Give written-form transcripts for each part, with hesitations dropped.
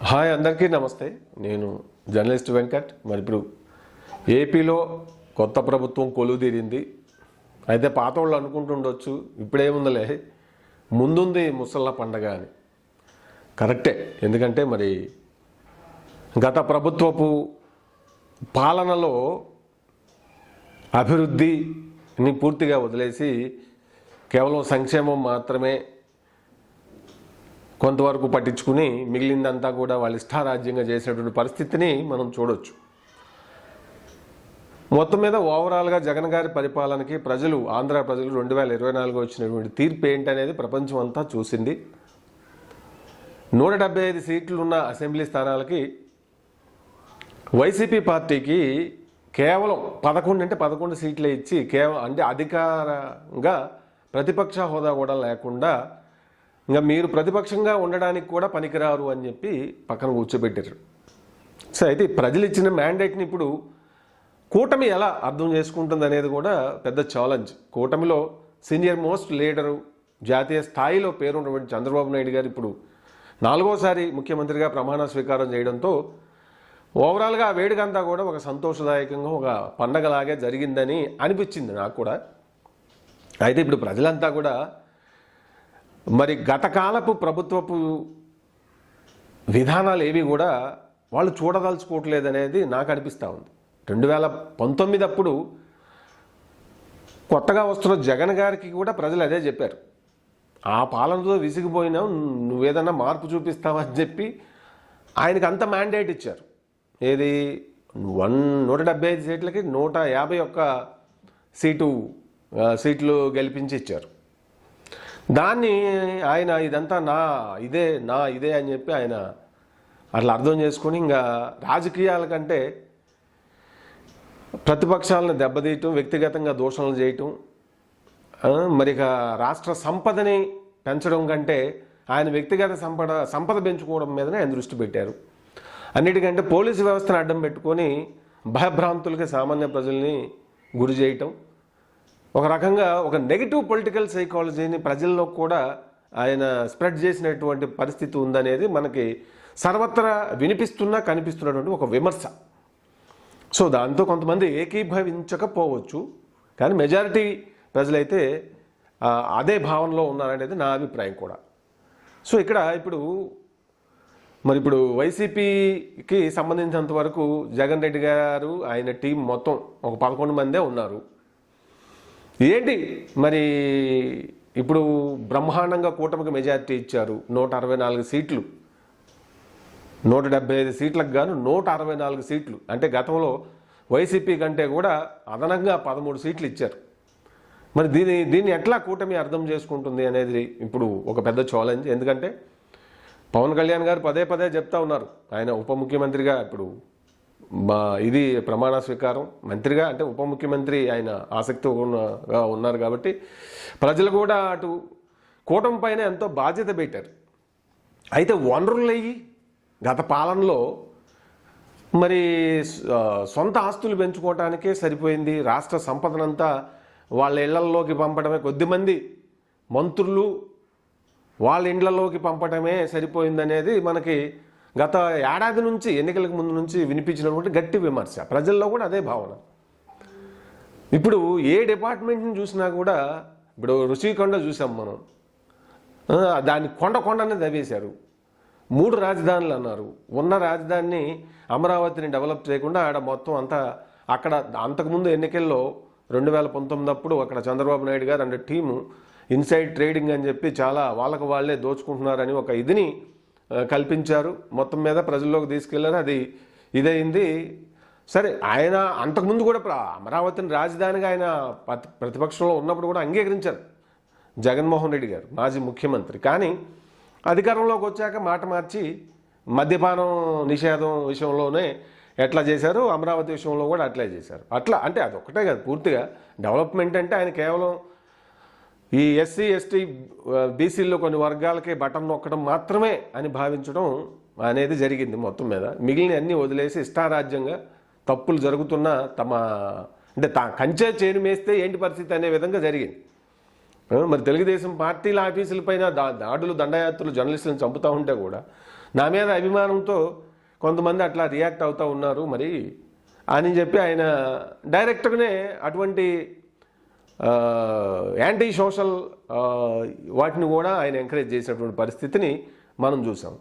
Hi అందరికీ నమస్తే. నేను జర్నలిస్ట్ వెంకట్. మరి ఇప్పుడు ఏపీలో కొత్త ప్రభుత్వం కొలువుదీరింది. అయితే పాత వాళ్ళు అనుకుంటుండొచ్చు ఇప్పుడేముందలే ముందుంది ముసళ్ళ పండగ అని. కరెక్టే, ఎందుకంటే మరి గత ప్రభుత్వపు పాలనలో అభివృద్ధిని పూర్తిగా వదిలేసి కేవలం సంక్షేమం మాత్రమే కొంతవరకు పట్టించుకుని మిగిలిందంతా కూడా వాళ్ళు ఇష్టారాజ్యంగా చేసినటువంటి పరిస్థితిని మనం చూడొచ్చు. మొత్తం మీద ఓవరాల్గా జగన్ గారి పరిపాలనకి ఆంధ్ర ప్రజలు 2024 వచ్చినటువంటి తీర్పు ఏంటనేది ప్రపంచం అంతా చూసింది. 175 సీట్లు ఉన్న అసెంబ్లీ స్థానాలకి వైసీపీ పార్టీకి కేవలం 11 సీట్లే ఇచ్చి అంటే అధికారంగా ప్రతిపక్ష హోదా కూడా లేకుండా ఇంకా మీరు ప్రతిపక్షంగా ఉండడానికి కూడా పనికిరారు అని చెప్పి పక్కన కూర్చోబెట్టారు. సో అయితే ప్రజలు ఇచ్చిన మ్యాండేట్ని ఇప్పుడు కూటమి ఎలా అర్థం చేసుకుంటుంది అనేది కూడా పెద్ద ఛాలెంజ్. కూటమిలో సీనియర్ మోస్ట్ లీడరు, జాతీయ స్థాయిలో పేరున్నటువంటి చంద్రబాబు నాయుడు గారు ఇప్పుడు 4వసారి ముఖ్యమంత్రిగా ప్రమాణ స్వీకారం చేయడంతో ఓవరాల్గా ఆ వేడుకంతా కూడా ఒక సంతోషదాయకంగా ఒక పండగలాగే జరిగిందని అనిపించింది నాకు కూడా. అయితే ఇప్పుడు ప్రజలంతా కూడా మరి గత కాలపు ప్రభుత్వపు విధానాలు ఏవి కూడా వాళ్ళు చూడదలుచుకోవట్లేదనేది నాకు అనిపిస్తూ ఉంది. 2019 అప్పుడు కొత్తగా వస్తున్న జగన్ గారికి కూడా ప్రజలు అదే చెప్పారు. ఆ పాలనతో విసిగిపోయినావు, నువ్వేదన్నా మార్పు చూపిస్తావని చెప్పి ఆయనకు అంత మ్యాండేట్ ఇచ్చారు. ఏది 175 సీట్లకి 151 సీట్లు గెలిపించి ఇచ్చారు. దాన్ని ఆయన ఇదంతా నా ఇదే అని చెప్పి ఆయన అట్లా అర్థం చేసుకొని ఇంకా రాజకీయాల కంటే ప్రతిపక్షాలను దెబ్బతీయటం, వ్యక్తిగతంగా దూషణలు చేయటం, మరి రాష్ట్ర సంపదని పెంచడం కంటే ఆయన వ్యక్తిగత సంపద పెంచుకోవడం మీదనే ఆయన దృష్టి పెట్టారు. అన్నిటికంటే పోలీసు వ్యవస్థను అడ్డం పెట్టుకొని భయభ్రాంతులకి సామాన్య ప్రజల్ని గురి చేయటం, ఒక రకంగా ఒక నెగిటివ్ పొలిటికల్ సైకాలజీని ప్రజల్లో కూడా ఆయన స్ప్రెడ్ చేసినటువంటి పరిస్థితి ఉందనేది మనకి సర్వత్రా కనిపిస్తున్నటువంటి ఒక విమర్శ. సో దాంతో కొంతమంది ఏకీభవించకపోవచ్చు, కానీ మెజారిటీ ప్రజలైతే అదే భావనలో ఉన్నారనేది నా అభిప్రాయం కూడా. సో ఇప్పుడు వైసీపీకి సంబంధించినంత వరకు జగన్ రెడ్డి గారు ఆయన టీం మొత్తం ఒక 11 మందే ఉన్నారు. ఏంటి మరి ఇప్పుడు బ్రహ్మాండంగా కూటమికి మెజారిటీ ఇచ్చారు. 164 సీట్లు, 175 సీట్లకు గాను 164 సీట్లు, అంటే గతంలో వైసీపీ కంటే కూడా అదనంగా 13 సీట్లు ఇచ్చారు. మరి దీన్ని ఎట్లా కూటమి అర్థం చేసుకుంటుంది అనేది ఇప్పుడు ఒక పెద్ద ఛాలెంజ్. ఎందుకంటే పవన్ కళ్యాణ్ గారు పదే చెప్తా ఉన్నారు, ఆయన ఉప ముఖ్యమంత్రిగా ఇప్పుడు ఇది ప్రమాణ స్వీకారం, మంత్రిగా అంటే ఉప ముఖ్యమంత్రి ఆయన ఆసక్తిగా ఉన్నారు కాబట్టి ప్రజలు కూడా అటు కూటమి పైన ఎంతో బాధ్యత పెట్టారు. అయితే వనరులయ్యి గత పాలనలో మరి సొంత ఆస్తులు పెంచుకోవటానికే సరిపోయింది. రాష్ట్ర సంపదనంతా వాళ్ళ ఇళ్లలోకి పంపడమే, కొద్దిమంది మంత్రులు వాళ్ళ ఇండ్లలోకి పంపడమే సరిపోయిందనేది మనకి గత ఏడాది నుంచి, ఎన్నికలకు ముందు నుంచి వినిపించినటువంటి గట్టి విమర్శ. ప్రజల్లో కూడా అదే భావన. ఇప్పుడు ఏ డిపార్ట్మెంట్ని చూసినా కూడా, ఇప్పుడు రుషికొండ చూసాం మనం, దాన్ని కొండనే దవేశారు. 3 రాజధానులు అన్నారు. ఉన్న రాజధానిని అమరావతిని డెవలప్ చేయకుండా ఆడ మొత్తం అంతా అక్కడ అంతకుముందు ఎన్నికల్లో 2019 అప్పుడు అక్కడ చంద్రబాబు నాయుడు గారు అంటే టీము ఇన్సైడ్ ట్రేడింగ్ అని చెప్పి చాలా వాళ్ళే దోచుకుంటున్నారని ఒక ఇదిని కల్పించారు. మొత్తం మీద ప్రజల్లోకి తీసుకెళ్లారు. అది ఇదైంది. సరే, ఆయన అంతకుముందు కూడా అమరావతిని రాజధానిగా ఆయన ప్రతిపక్షంలో ఉన్నప్పుడు కూడా అంగీకరించారు జగన్మోహన్ రెడ్డి గారు, మాజీ ముఖ్యమంత్రి. కానీ అధికారంలోకి వచ్చాక మాట మార్చి మద్యపానం నిషేధం విషయంలోనే ఎట్లా చేశారు, అమరావతి విషయంలో కూడా అట్లే చేశారు. అట్లా అంటే అదొక్కటే కాదు, పూర్తిగా డెవలప్మెంట్ అంటే ఆయన కేవలం ఈ ఎస్సీ ఎస్టీ బీసీల్లో కొన్ని వర్గాలకే బటన్ నొక్కడం మాత్రమే అని భావించడం అనేది జరిగింది. మొత్తం మీద మిగిలిన అన్నీ వదిలేసి ఇష్టారాజ్యంగా తప్పులు జరుగుతున్న కంచె చేను మేస్తే ఏంటి పరిస్థితి అనే విధంగా జరిగింది. మరి తెలుగుదేశం పార్టీల ఆఫీసులపైన దాడులు, దండయాత్రలు, జర్నలిస్టులను చంపుతూ ఉంటే కూడా నా మీద అభిమానంతో కొంతమంది అట్లా రియాక్ట్ అవుతూ ఉన్నారు మరి అని చెప్పి ఆయన డైరెక్ట్గానే అటువంటి యాంటీ సోషల్ వాటిని కూడా ఆయన ఎంకరేజ్ చేసినటువంటి పరిస్థితిని మనం చూసాం.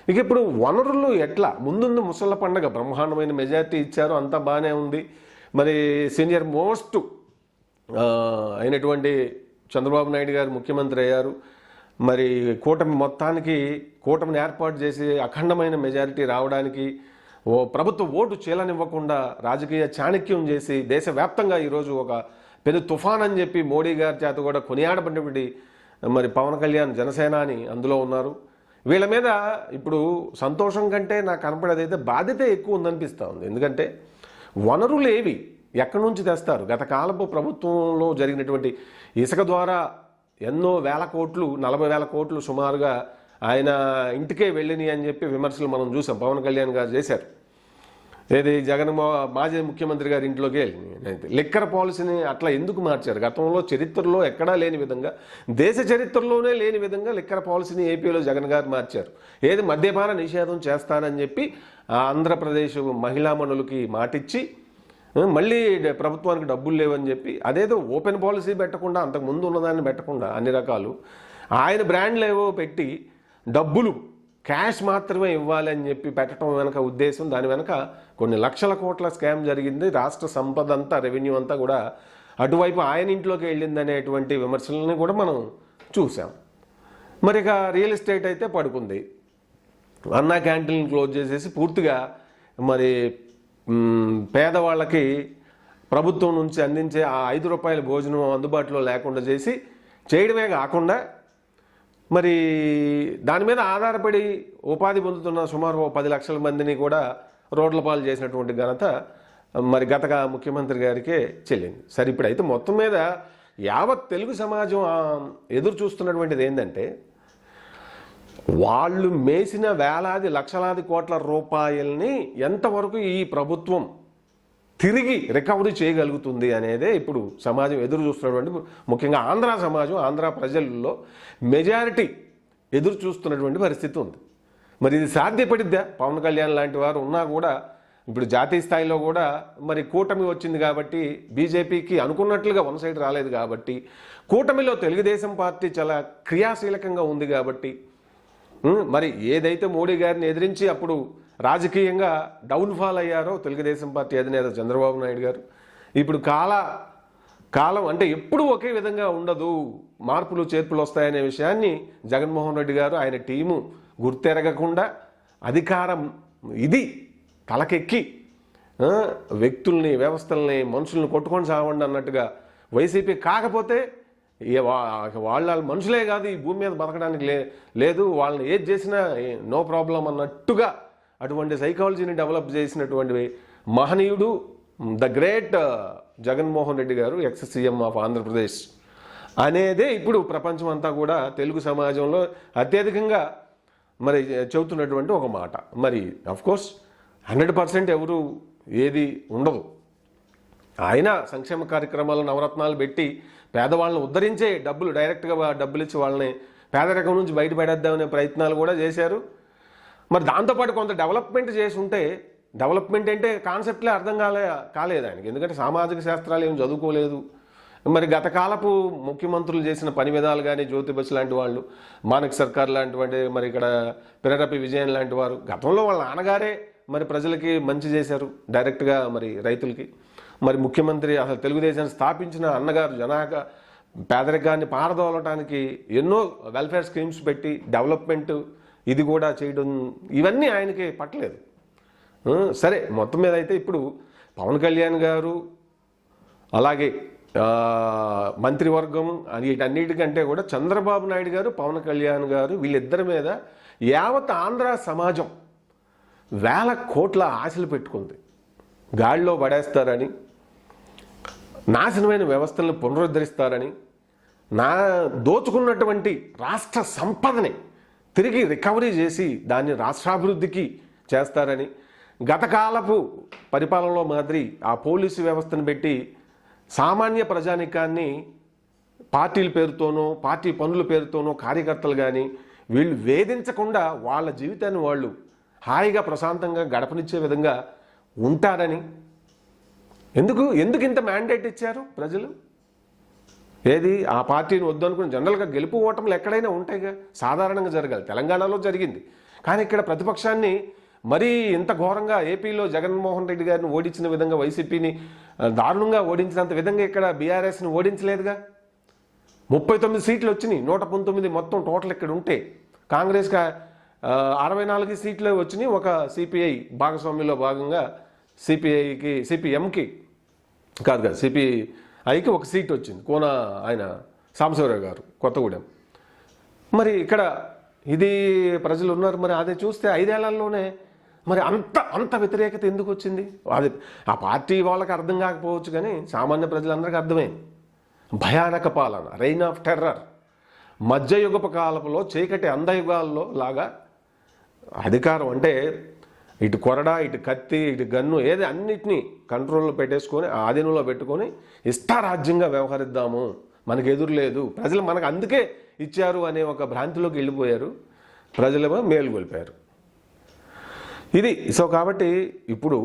ఇక ఇప్పుడు వనరులు ఎట్లా ముందుంది ముసళ్ళ పండగ బ్రహ్మాండమైన మెజారిటీ ఇచ్చారు, అంతా బాగానే ఉంది. మరి సీనియర్ మోస్ట్ అయినటువంటి చంద్రబాబు నాయుడు గారు ముఖ్యమంత్రి అయ్యారు. మరి కూటమి మొత్తానికి కూటమిని ఏర్పాటు చేసి అఖండమైన మెజారిటీ రావడానికి ప్రభుత్వ ఓటు చీలనివ్వకుండా రాజకీయ చాణక్యం చేసి దేశవ్యాప్తంగా ఈరోజు ఒక పెద్ద తుఫాన్ అని చెప్పి మోడీ గారి చేత కూడా కొనియాడబడినటువంటి మరి పవన్ కళ్యాణ్ జనసేన అని అందులో ఉన్నారు. వీళ్ళ మీద ఇప్పుడు సంతోషం కంటే నాకు కనపడేదైతే బాధ్యత ఎక్కువ ఉందనిపిస్తూ ఉంది. ఎందుకంటే వనరులు ఏవి ఎక్కడి నుంచి తెస్తారు? గత కాలపు ప్రభుత్వంలో జరిగినటువంటి ఇసుక ద్వారా ఎన్నో వేల కోట్లు 40,000 కోట్లు సుమారుగా ఆయన ఇంటికే వెళ్ళినాయి అని చెప్పి విమర్శలు మనం చూసాం. పవన్ కళ్యాణ్ గారు చేశారు. ఏది మాజీ ముఖ్యమంత్రి గారి ఇంట్లోకి వెళ్ళి లిక్కర్ పాలసీని అట్లా ఎందుకు మార్చారు? గతంలో చరిత్రలో ఎక్కడా లేని విధంగా, దేశ చరిత్రలోనే లేని విధంగా లిక్కర్ పాలసీని ఏపీలో జగన్ గారు మార్చారు. ఏది మద్యపాన నిషేధం చేస్తానని చెప్పి ఆంధ్రప్రదేశ్ మహిళామణులకి మాటిచ్చి మళ్ళీ ప్రభుత్వానికి డబ్బులు లేవని చెప్పి అదేదో ఓపెన్ పాలసీ పెట్టకుండా అంతకుముందు ఉన్నదాన్ని పెట్టకుండా అన్ని రకాలు ఆయన బ్రాండ్లు ఏవో పెట్టి డబ్బులు క్యాష్ మాత్రమే ఇవ్వాలి అని చెప్పి పెట్టడం వెనక ఉద్దేశం, దాని వెనక కొన్ని లక్షల కోట్ల స్కామ్ జరిగింది. రాష్ట్ర సంపద అంతా, రెవెన్యూ అంతా కూడా అటువైపు ఆయన ఇంట్లోకి వెళ్ళిందనేటువంటి విమర్శలని కూడా మనం చూసాం. మరి ఇక రియల్ ఎస్టేట్ అయితే పడుకుంది. అన్నా క్యాంటీన్ క్లోజ్ చేసేసి పూర్తిగా మరి పేదవాళ్ళకి ప్రభుత్వం నుంచి అందించే ఆ 5 రూపాయల భోజనం అందుబాటులో లేకుండా చేయడమే కాకుండా మరి దాని మీద ఆధారపడి ఉపాధి పొందుతున్న సుమారు 10 లక్షల మందిని కూడా రోడ్ల పాలు చేసినటువంటి ఘనత మరి గత ముఖ్యమంత్రి గారికే చెల్లింది. సరే, ఇప్పుడైతే మొత్తం మీద యావత్ తెలుగు సమాజం ఎదురు చూస్తున్నటువంటిది ఏంటంటే వాళ్ళు మేసిన వేలాది లక్షలాది కోట్ల రూపాయల్ని ఎంతవరకు ఈ ప్రభుత్వం తిరిగి రికవరీ చేయగలుగుతుంది అనేదే ఇప్పుడు సమాజం ఎదురు చూస్తున్నటువంటి, ముఖ్యంగా ఆంధ్ర సమాజం, ఆంధ్ర ప్రజల్లో మెజారిటీ ఎదురు చూస్తున్నటువంటి పరిస్థితి ఉంది. మరి ఇది సాధ్యపడిద్దా? పవన్ కళ్యాణ్ లాంటి వారు ఉన్నా కూడా ఇప్పుడు జాతీయ స్థాయిలో కూడా మరి కూటమి వచ్చింది కాబట్టి బీజేపీకి అనుకున్నట్లుగా వన్ సైడ్ రాలేదు కాబట్టి, కూటమిలో తెలుగుదేశం పార్టీ చాలా క్రియాశీలకంగా ఉంది కాబట్టి, మరి ఏదైతే మోడీ గారిని ఎదిరించి అప్పుడు రాజకీయంగా డౌన్ఫాల్ అయ్యారో తెలుగుదేశం పార్టీ అధినేత చంద్రబాబు నాయుడు గారు, ఇప్పుడు కాలం అంటే ఎప్పుడు ఒకే విధంగా ఉండదు, మార్పులు చేర్పులు వస్తాయనే విషయాన్ని జగన్మోహన్ రెడ్డి గారు ఆయన టీము గుర్తెరగకుండా అధికారం ఇది తలకెక్కి వ్యక్తుల్ని, వ్యవస్థల్ని, మనుషుల్ని కొట్టుకొని సావండి అన్నట్టుగా వైసీపీ కాకపోతే వాళ్ళ మనుషులే కాదు ఈ భూమి మీద బతకడానికి లేదు, వాళ్ళని ఏది చేసినా నో ప్రాబ్లం అన్నట్టుగా అటువంటి సైకాలజీని డెవలప్ చేసినటువంటి మహనీయుడు ద గ్రేట్ జగన్మోహన్ రెడ్డి గారు, ఎక్స్ సీఎం ఆఫ్ ఆంధ్రప్రదేశ్ అనేదే ఇప్పుడు ప్రపంచం అంతా కూడా తెలుగు సమాజంలో అత్యధికంగా మరి చెబుతున్నటువంటి ఒక మాట. మరి అఫ్కోర్స్ 100% ఎవరు ఏది ఉండదు. ఆయన సంక్షేమ కార్యక్రమాలు, నవరత్నాలు పెట్టి పేదవాళ్ళని ఉద్ధరించే డబ్బులు డైరెక్ట్గా డబ్బులు ఇచ్చి వాళ్ళని పేదరికం నుంచి బయటపడేద్దామనే ప్రయత్నాలు కూడా చేశారు. మరి దాంతోపాటు కొంత డెవలప్మెంట్ చేసి ఉంటే, డెవలప్మెంట్ అంటే కాన్సెప్ట్లే అర్థం కాలేదు ఆయనకి, ఎందుకంటే సామాజిక శాస్త్రాలు ఏం చదువుకోలేదు. మరి గత కాలపు ముఖ్యమంత్రులు చేసిన పని విధాలు కానీ, జ్యోతి బసు లాంటి వాళ్ళు, మాణిక్ సర్కార్ లాంటివంటి, మరి ఇక్కడ పినరపి విజయన్ లాంటి వారు గతంలో వాళ్ళ నాన్నగారే మరి ప్రజలకి మంచి చేశారు డైరెక్ట్గా, మరి రైతులకి. మరి ముఖ్యమంత్రి అసలు తెలుగుదేశాన్ని స్థాపించిన అన్నగారు పేదరికాన్ని పారదోలటానికి ఎన్నో వెల్ఫేర్ స్కీమ్స్ పెట్టి డెవలప్మెంట్ ఇది కూడా చేయడం, ఇవన్నీ ఆయనకి పట్టలేదు. సరే, మొత్తం మీద అయితే ఇప్పుడు పవన్ కళ్యాణ్ గారు అలాగే మంత్రివర్గం వీటన్నిటికంటే కూడా చంద్రబాబు నాయుడు గారు, పవన్ కళ్యాణ్ గారు వీళ్ళిద్దరి మీద యావత్ ఆంధ్ర సమాజం వేల కోట్ల ఆశలు పెట్టుకుంది. గాడిలో పడేస్తారని, నాశనమైన వ్యవస్థలను పునరుద్ధరిస్తారని, దోచుకున్నటువంటి రాష్ట్ర సంపదని తిరిగి రికవరీ చేసి దాన్ని రాష్ట్రాభివృద్ధికి చేస్తారని, గతకాలపు పరిపాలనలో మాదిరి ఆ పోలీసు వ్యవస్థను పెట్టి సామాన్య ప్రజానికాన్ని పార్టీల పేరుతోనో, పార్టీ పనుల పేరుతోనో కార్యకర్తలు కానీ వీళ్ళు వేధించకుండా వాళ్ళ జీవితాన్ని వాళ్ళు హాయిగా ప్రశాంతంగా గడపనిచ్చే విధంగా ఉంటారని ఎందుకు ఇంత మ్యాండేట్ ఇచ్చారు ప్రజలు? ఏది ఆ పార్టీని వద్దనుకుని జనరల్గా గెలుపు ఓటములు ఎక్కడైనా ఉంటాయిగా, సాధారణంగా జరగాలి. తెలంగాణలో జరిగింది. కానీ ఇక్కడ ప్రతిపక్షాన్ని మరీ ఇంత ఘోరంగా ఏపీలో జగన్మోహన్ రెడ్డి గారిని ఓడించిన విధంగా వైసీపీని దారుణంగా ఓడించినంత విధంగా ఇక్కడ బీఆర్ఎస్ని ఓడించలేదుగా. 39 సీట్లు వచ్చినాయి, 119 మొత్తం టోటల్ ఇక్కడ ఉంటే కాంగ్రెస్కి 64 సీట్లు వచ్చినాయి. ఒక సిపిఐ భాగస్వామ్యంలో భాగంగా సిపిఎంకి సిపిఐకి ఒక సీట్ వచ్చింది, కోన ఆయన సాంబశివరావు గారు కొత్తగూడెం. మరి ఇక్కడ ఇది ప్రజలు ఉన్నారు. మరి అదే చూస్తే 5 ఏళ్లలోనే మరి అంత వ్యతిరేకత ఎందుకు వచ్చింది? అది ఆ పార్టీ వాళ్ళకి అర్థం కాకపోవచ్చు, కానీ సామాన్య ప్రజలందరికీ అర్థమైంది. భయానక పాలన, రెయిన్ ఆఫ్ టెర్రర్, మధ్యయుగపు కాలపులో చీకటి అందయుగాల్లో లాగా అధికారం అంటే ఇటు కొరడా, ఇటు కత్తి, ఇటు గన్ను, ఏది అన్నిటినీ కంట్రోల్లో పెట్టేసుకొని ఆధీనంలో పెట్టుకొని ఇష్టారాజ్యంగా వ్యవహరిద్దాము, మనకు ఎదురు లేదు, ప్రజలు మనకు అందుకే ఇచ్చారు అనే ఒక భ్రాంతిలోకి వెళ్ళిపోయారు. ప్రజలేమో మేలుకొల్పారు. ఇది సో కాబట్టి ఇప్పుడు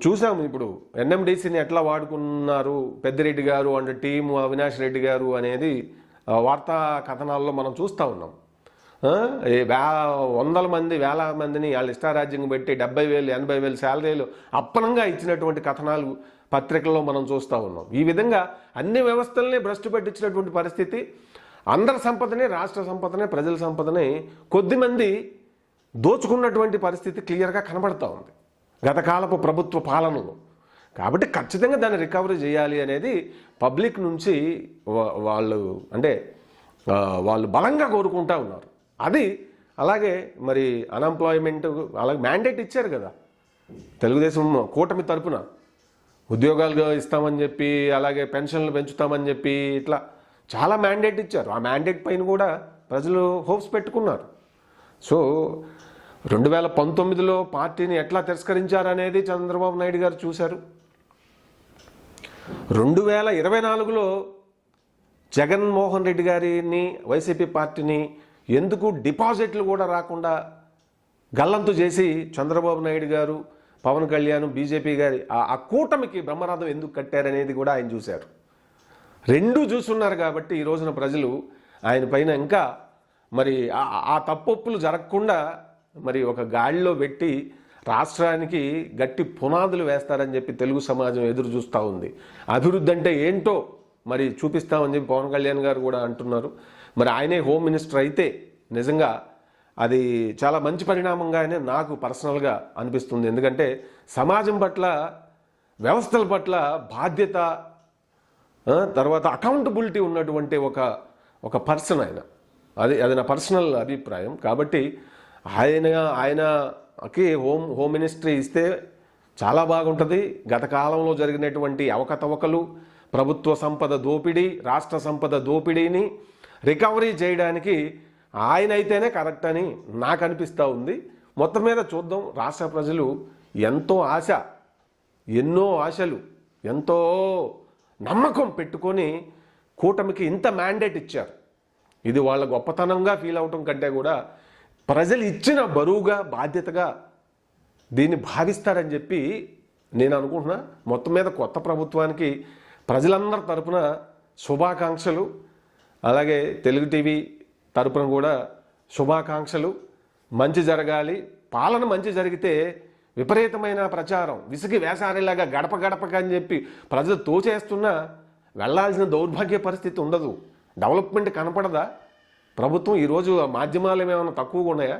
చూసాము, ఇప్పుడు ఎన్ఎండిసిని ఎట్లా వాడుకున్నారు పెద్దిరెడ్డి గారు అండ్ టీము, అవినాష్ రెడ్డి గారు అనేది వార్తా కథనాల్లో మనం చూస్తూ ఉన్నాం. వందల మంది, వేల మందిని వాళ్ళ ఇష్టారాజ్యం పెట్టి 70,000, 80,000 శాలరీలు అప్పనంగా ఇచ్చినటువంటి కథనాలు పత్రికల్లో మనం చూస్తూ ఉన్నాం. ఈ విధంగా అన్ని వ్యవస్థల్ని భ్రష్టు పట్టించినటువంటి పరిస్థితి. అందరి సంపదనే, రాష్ట్ర సంపదనే, ప్రజల సంపదనే కొద్దిమంది దోచుకున్నటువంటి పరిస్థితి క్లియర్గా కనబడతా ఉంది గతకాలపు ప్రభుత్వ పాలనలో. కాబట్టి ఖచ్చితంగా దాన్ని రికవరీ చేయాలి అనేది పబ్లిక్ నుంచి వాళ్ళు బలంగా కోరుకుంటా ఉన్నారు. అది అలాగే మరి అన్ఎంప్లాయ్మెంట్ అలాగే మ్యాండేట్ ఇచ్చారు కదా తెలుగుదేశం కూటమి తరపున, ఉద్యోగాలు ఇస్తామని చెప్పి, అలాగే పెన్షన్లు పెంచుతామని చెప్పి, ఇట్లా చాలా మ్యాండేట్ ఇచ్చారు. ఆ మ్యాండేట్ పైన కూడా ప్రజలు హోప్స్ పెట్టుకున్నారు. సో 2019లో పార్టీని ఎట్లా తిరస్కరించారనేది చంద్రబాబు నాయుడు గారు చూశారు. 2024లో జగన్మోహన్ రెడ్డి గారిని, వైసీపీ పార్టీని ఎందుకు డిపాజిట్లు కూడా రాకుండా గల్లంతు చేసి చంద్రబాబు నాయుడు గారు, పవన్ కళ్యాణ్, బీజేపీ గారి ఆ కూటమికి బ్రహ్మరథం ఎందుకు కట్టారనేది కూడా ఆయన చూశారు. రెండూ చూస్తున్నారు కాబట్టి ఈ రోజున ప్రజలు ఆయన పైన ఇంకా మరి ఆ తప్పొప్పులు జరగకుండా మరి ఒక గాడిలో పెట్టి రాష్ట్రానికి గట్టి పునాదులు వేస్తారని చెప్పి తెలుగు సమాజం ఎదురు చూస్తూ ఉంది. అభివృద్ధి అంటే ఏంటో మరి చూపిస్తామని చెప్పి పవన్ కళ్యాణ్ గారు కూడా అంటున్నారు. మరి ఆయనే హోమ్ మినిస్టర్ అయితే నిజంగా అది చాలా మంచి పరిణామంగానే నాకు పర్సనల్గా అనిపిస్తుంది. ఎందుకంటే సమాజం పట్ల, వ్యవస్థల పట్ల బాధ్యత, తర్వాత అకౌంటబిలిటీ ఉన్నటువంటి ఒక పర్సన్ ఆయన. అది నా పర్సనల్ అభిప్రాయం. కాబట్టి ఆయనకి హోమ్ మినిస్ట్రీ ఇస్తే చాలా బాగుంటుంది. గత కాలంలో జరిగినటువంటి అవకతవకలు, ప్రభుత్వ సంపద దోపిడీ, రాష్ట్ర సంపద దోపిడీని రికవరీ చేయడానికి ఆయన అయితేనే కరెక్ట్ అని నాకు అనిపిస్తూ ఉంది. మొత్తం మీద చూద్దాం. రాష్ట్ర ప్రజలు ఎంతో ఆశ, ఎన్నో ఆశలు, ఎంతో నమ్మకం పెట్టుకొని కూటమికి ఇంత మ్యాండేట్ ఇచ్చారు. ఇది వాళ్ళ గొప్పతనంగా ఫీల్ అవటం కంటే కూడా ప్రజలు ఇచ్చిన బరువుగా, బాధ్యతగా దీన్ని భావిస్తారని చెప్పి నేను అనుకుంటున్నా. మొత్తం మీద కొత్త ప్రభుత్వానికి ప్రజలందరి తరపున శుభాకాంక్షలు. అలాగే తెలుగు టీవీ తరపున కూడా శుభాకాంక్షలు. మంచి జరగాలి, పాలన మంచి జరిగితే విపరీతమైన ప్రచారం, విసిగి వేసారిలాగా గడప గడపగా అని చెప్పి ప్రజలు తోచేస్తున్నా వెళ్లాల్సిన దౌర్భాగ్య పరిస్థితి ఉండదు. డెవలప్మెంట్ కనపడదా? ప్రభుత్వం ఈరోజు మాధ్యమాలు ఏమైనా తక్కువగా ఉన్నాయా?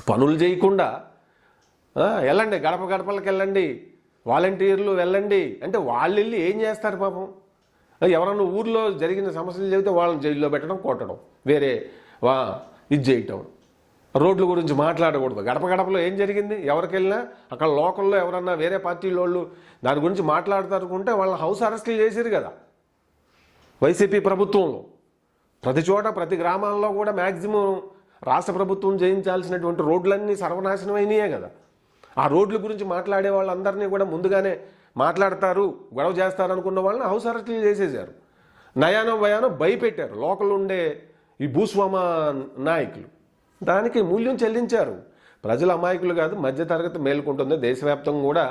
పనులు చేయకుండా వెళ్ళండి, గడప గడపలకు వెళ్ళండి, వాలంటీర్లు వెళ్ళండి అంటే వాళ్ళు వెళ్ళి ఏం చేస్తారు పాపం? ఎవరన్నా ఊర్లో జరిగిన సమస్యలు చెబితే వాళ్ళని జైల్లో పెట్టడం, కొట్టడం, వేరే ఇది చేయటం, రోడ్ల గురించి మాట్లాడకూడదు. గడప గడపలో ఏం జరిగింది? ఎవరికి వెళ్ళినా అక్కడ లోకల్లో ఎవరన్నా వేరే పార్టీల వాళ్ళు దాని గురించి మాట్లాడతారుకుంటే వాళ్ళని హౌస్ అరెస్టులు చేశారు కదా వైసీపీ ప్రభుత్వంలో. ప్రతి చోట, ప్రతి గ్రామాల్లో కూడా మ్యాక్సిమం రాష్ట్ర ప్రభుత్వం చేయించాల్సినటువంటి రోడ్లన్నీ సర్వనాశనం అయినాయే కదా. ఆ రోడ్ల గురించి మాట్లాడే వాళ్ళందరినీ కూడా ముందుగానే మాట్లాడతారు, గొడవ చేస్తారు అనుకున్న వాళ్ళని హౌస్ అరెస్టులు చేసేసారు. నయానో భయానో భయపెట్టారు. లోకల్ ఉండే ఈ భూస్వామ నాయకులు. దానికి మూల్యం చెల్లించారు. ప్రజల అమాయకులు కాదు, మధ్యతరగతి మేలుకుంటుంది. దేశవ్యాప్తంగా కూడా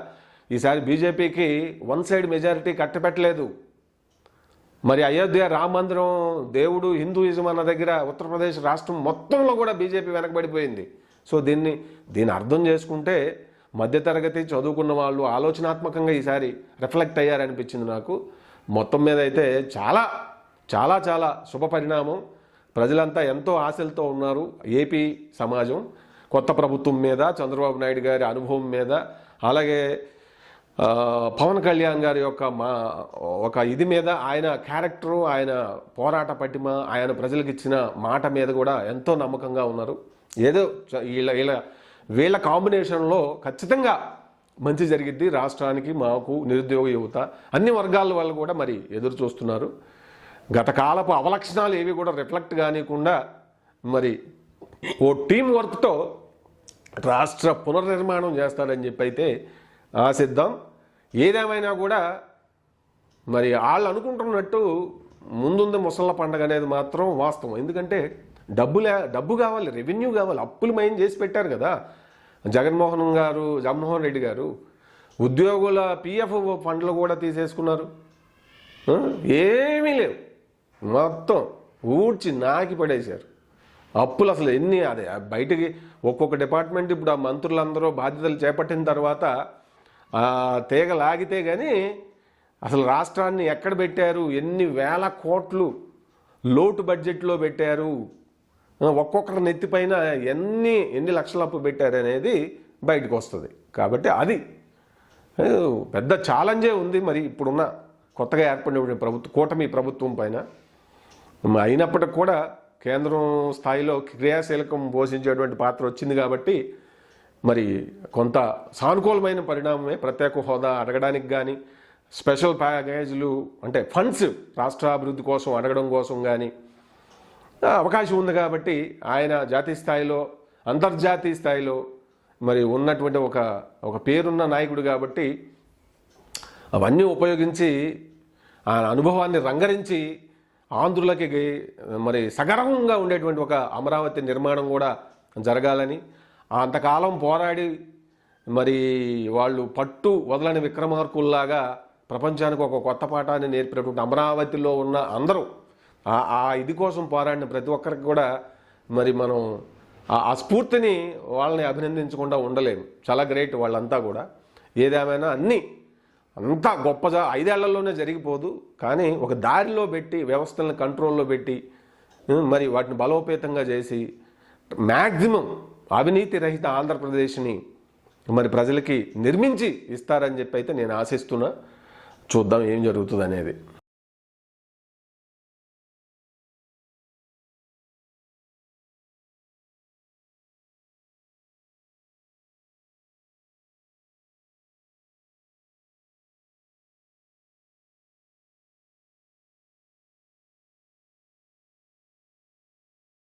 ఈసారి బీజేపీకి వన్ సైడ్ మెజారిటీ కట్టపెట్టలేదు. మరి అయోధ్య రామ మందిరం, దేవుడు, హిందూయిజం అన్న దగ్గర ఉత్తరప్రదేశ్ రాష్ట్రం మొత్తంలో కూడా బీజేపీ వెనకబడిపోయింది. సో దీన్ని అర్థం చేసుకుంటే మధ్యతరగతి చదువుకున్న వాళ్ళు ఆలోచనాత్మకంగా ఈసారి రిఫ్లెక్ట్ అయ్యారనిపించింది నాకు. మొత్తం మీద అయితే చాలా చాలా చాలా శుభ పరిణామం. ప్రజలంతా ఎంతో ఆశలతో ఉన్నారు. ఏపీ సమాజం కొత్త ప్రభుత్వం మీద, చంద్రబాబు నాయుడు గారి అనుభవం మీద, అలాగే పవన్ కళ్యాణ్ గారి యొక్క ఒక ఇది మీద, ఆయన క్యారెక్టరు, ఆయన పోరాట పటిమ, ఆయన ప్రజలకు ఇచ్చిన మాట మీద కూడా ఎంతో నమ్మకంగా ఉన్నారు. ఏదో వీళ్ళ కాంబినేషన్లో ఖచ్చితంగా మంచి జరిగిద్ది రాష్ట్రానికి, మాకు, నిరుద్యోగ యువత, అన్ని వర్గాల వాళ్ళు కూడా మరి ఎదురు చూస్తున్నారు. గత కాలపు అవలక్షణాలు ఏవి కూడా రిఫ్లెక్ట్ కానికుండా మరి ఓ టీం వర్క్తో రాష్ట్ర పునర్నిర్మాణం చేస్తారని చెప్పి అయితే ఆశిద్దాం. ఏదేమైనా కూడా మరి వాళ్ళు అనుకుంటున్నట్టు ముందుంది ముసళ్ళ పండగ అనేది మాత్రం వాస్తవం. ఎందుకంటే డబ్బు కావాలి, రెవెన్యూ కావాలి. అప్పులు మైన్ చేసి పెట్టారు కదా జగన్మోహన్ రెడ్డి గారు. ఉద్యోగుల పిఎఫ్ ఫండ్లు కూడా తీసేసుకున్నారు. ఏమీ లేవు, మొత్తం ఊడ్చి నాకి పడేశారు. అప్పులు అసలు ఎన్ని, అదే బయటికి ఒక్కొక్క డిపార్ట్మెంట్ ఇప్పుడు ఆ మంత్రులందరూ బాధ్యతలు చేపట్టిన తర్వాత తీగ లాగితే కానీ అసలు రాష్ట్రాన్ని ఎక్కడ పెట్టారు, ఎన్ని వేల కోట్లు లోటు బడ్జెట్లో పెట్టారు, ఒక్కొక్కరి నెత్తిపైన ఎన్ని లక్షల అప్పు పెట్టారు అనేది బయటకు వస్తుంది. కాబట్టి అది పెద్ద ఛాలెంజే ఉంది మరి ఇప్పుడున్న కొత్తగా ఏర్పడిన కూటమి ప్రభుత్వం పైన. అయినప్పటికి కూడా కేంద్రం స్థాయిలో క్రియాశీలకం పోషించేటువంటి పాత్ర వచ్చింది కాబట్టి మరి కొంత సానుకూలమైన పరిణామమే. ప్రత్యేక హోదా అడగడానికి కానీ, స్పెషల్ ప్యాకేజీలు అంటే ఫండ్స్ రాష్ట్ర అభివృద్ధి కోసం అడగడం కోసం కానీ అవకాశం ఉంది. కాబట్టి ఆయన జాతీయ స్థాయిలో, అంతర్జాతీయ స్థాయిలో మరి ఉన్నటువంటి ఒక పేరున్న నాయకుడు కాబట్టి అవన్నీ ఉపయోగించి ఆ అనుభవాన్ని రంగరించి ఆంధ్రులకి మరి సగర్వంగా ఉండేటువంటి ఒక అమరావతి నిర్మాణం కూడా జరగాలని, అంతకాలం పోరాడి మరి వాళ్ళు పట్టు వదలని విక్రమార్కుల్లాగా ప్రపంచానికి ఒక కొత్త పాఠాన్ని నేర్పినటువంటి అమరావతిలో ఉన్న అందరూ ఇది కోసం పోరాడిన ప్రతి ఒక్కరికి కూడా మరి మనం ఆ స్ఫూర్తిని వాళ్ళని అభినందించకుండా ఉండలేము. చాలా గ్రేట్ వాళ్ళంతా కూడా. ఏదేమైనా అంతా గొప్ప 5 ఏళ్లలోనే జరిగిపోదు, కానీ ఒక దారిలో పెట్టి, వ్యవస్థలను కంట్రోల్లో పెట్టి మరి వాటిని బలోపేతంగా చేసి మ్యాక్సిమం అవినీతి రహిత ఆంధ్రప్రదేశ్ని మరి ప్రజలకి నిర్మించి ఇస్తారని చెప్పి అయితే నేను ఆశిస్తున్నా. చూద్దాం ఏం జరుగుతుంది అనేది.